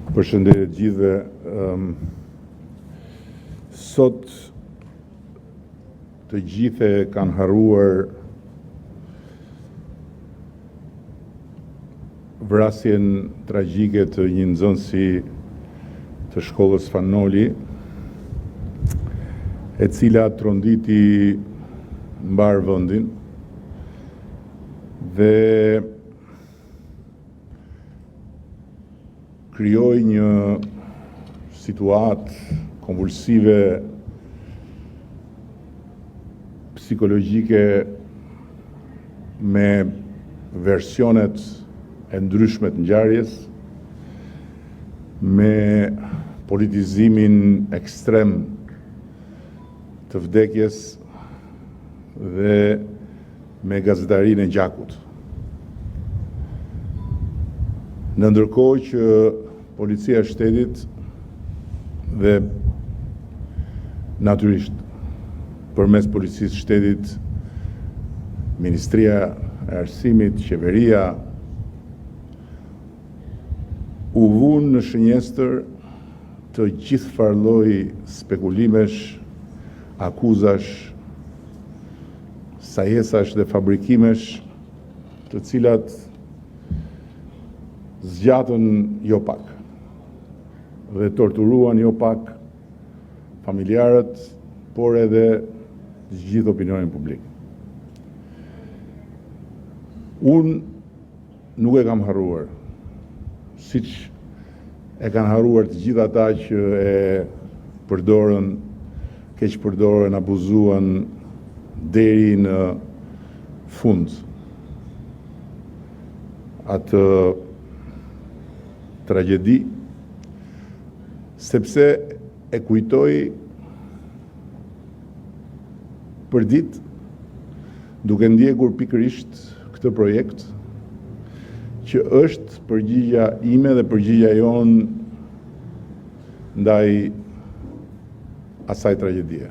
Përshëndetje të gjithëve. Sot të gjithë kanë harruar vrasjen tragjike të një nxënësi të shkollës Fanoli, e cila tronditi mbar vendin dhe krijoi një situatë konvulsive psikologjike me versionet e ndryshme të ngjarjes, me politizimin ekstrem të vdekjes dhe me gazetarinë e gjakut. Në ndërkohë që policia e shtetit dhe natyrisht përmes policisë së shtetit, Ministria e Arsimit, qeveria u vunë në shënjestër të gjithë farlloj spekulimesh, akuzash, sajesash dhe fabrikimesh, të cilat zgjatën jo pak dhe torturuan jo pak familjarët, por edhe gjithë opinionin publik. Unë nuk e kam harruar, siç e kanë harruar të gjithë ata që e përdorën, keq përdorën, abuzuan deri në fund atë tragjedi, sepse e kujtoj për ditë, duke ndjekur pikërisht këtë projekt, që është përgjigja ime dhe përgjigja jonë ndaj asaj tragjedie.